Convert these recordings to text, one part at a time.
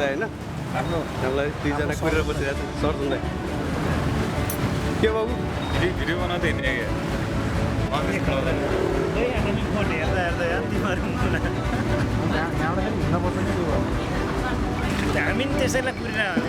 त हैन हामीलाई दुईजना कुरेर बसिरहेको छ सर्जनलाई के बाबु भिडियो बनाउँदै हिँड्ने हामी त्यसैलाई कुरिरहेको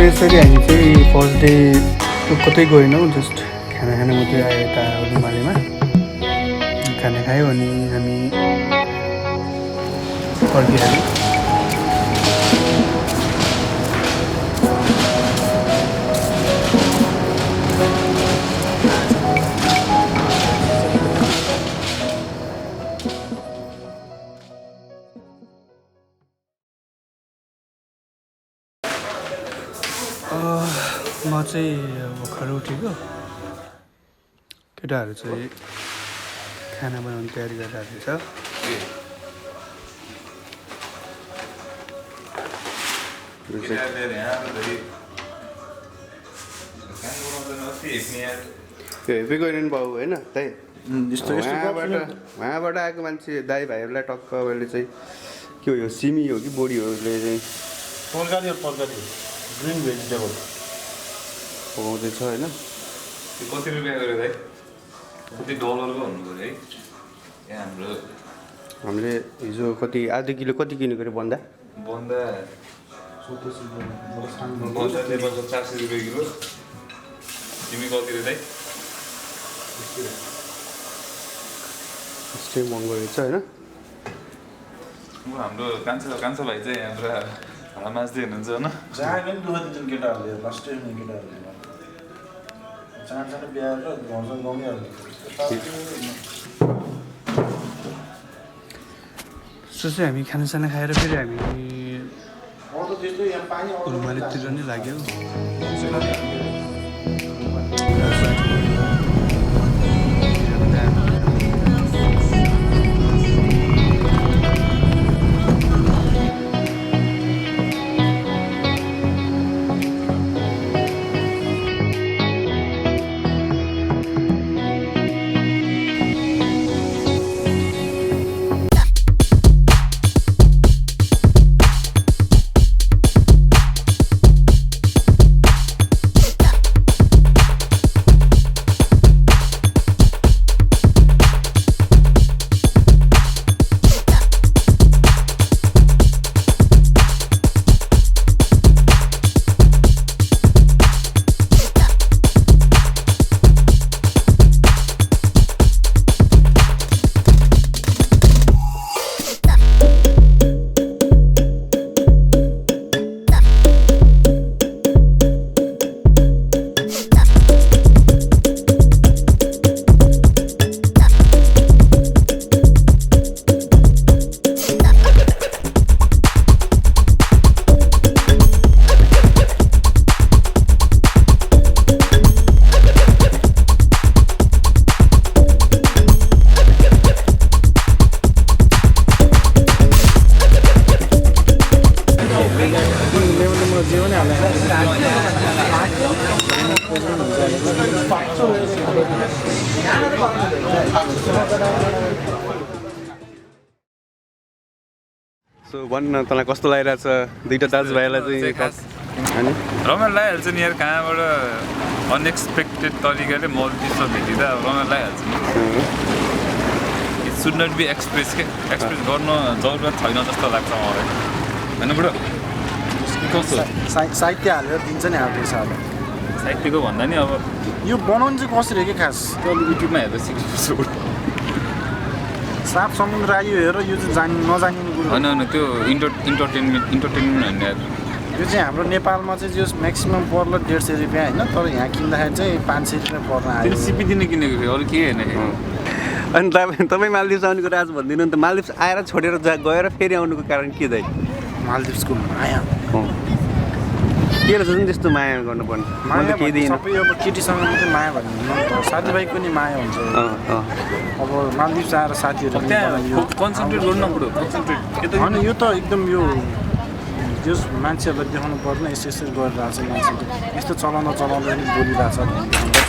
यसरी हामी चाहिँ फर्स्ट डे कतै गएनौँ जस्ट खाना खाना मात्रै आयो यता हिमालयमा खाना खायो अनि हामी फर्किहाल्यौँ म चाहिँ भर्खर उठेको केटाहरू चाहिँ खाना बनाउने तयारी गरिरहेको छ हेपी गएन बाबु होइन दाइ उहाँबाट आएको मान्छे दाई भाइहरूलाई टक्क अहिले चाहिँ के हो यो सिमी हो कि बोडी हो यसले चाहिँ ग्रिन भेजिटेबल पकाउँदैछ होइन कति रुपियाँ गऱ्यो दाइ कति डलरको हुनु पऱ्यो है यहाँ हाम्रो हामीले हिजो कति आधा किलो कति किनेको अरे बन्दा बन्दा नेपालको 400 रुपियाँ किलो तिमी कति रे दाइ यस्तै महँगो रहेछ होइन हाम्रो कान्छा भाइ चाहिँ यहाँ पुरा भाँडा माझ्दै हुनुहुन्छ होइन जहाँ पनि दुःख दिन्छन् केटाहरूले लास्ट टाइम केटाहरूले सानो सानो बिहा र घरसँग गाउँदैहाल्ने सो चाहिँ हामी खानासाना खाएर फेरि हामी हिमालयतिर नै लाग्यो भन्न तँलाई कस्तो लागिरहेछ दुईटा दाजुभाइलाई चाहिँ खास अनि रमाइलो लागिहाल्छ नि यार कहाँबाट अनएक्सपेक्टेड तरिकाले मल्टिप्समा भेटिँदा रमाइलो लागिहाल्छ it should not be express गर्न जरुरत छैन जस्तो लाग्छ मलाई होइन बुढो कस्तो साहित्य हालेर दिन्छ नि हाम्रो साथी साहित्यको भन्दा नि अब यो बनाउनु चाहिँ कसरी हो कि खास त्यो युट्युबमा हेरेर सिक्नुपर्छ साफ समुद्र आयो हेर यो चाहिँ नजानिने कुरो होइन त्यो इन्टरटेनमेन्ट होइन यार यो चाहिँ हाम्रो नेपालमा चाहिँ जो म्याक्सिमम् पर्ला 150 रुपियाँ होइन तर यहाँ किन्दाखेरि चाहिँ 500 रुपियाँ पर्न आयो सिपिदिने किनेको थियो अरू के होइन अनि तपाईँ मालदिप्स आउनुको राज भनिदिनु नि त मालदिप्स आएर छोडेर गएर फेरि आउनुको कारण के दाइ मालदिप्सको माया के रहेछ नि त्यस्तो माया गर्नुपर्ने माया सबै अब केटीसँग मात्रै माया भन्ने साथीभाइको नि माया हुन्छ अब मालदिप्स आएर साथीहरू कन्सन्ट्रेट गर्नु बुढो कन्सन्ट्रेट होइन यो त एकदम यो जस मान्छेहरूलाई देखाउनु पर्ने यस्तो गरिरहेको छ मान्छेले यस्तो चलाउँदा पनि बोलिरहेको छ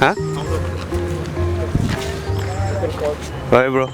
Huh? Bye, bro.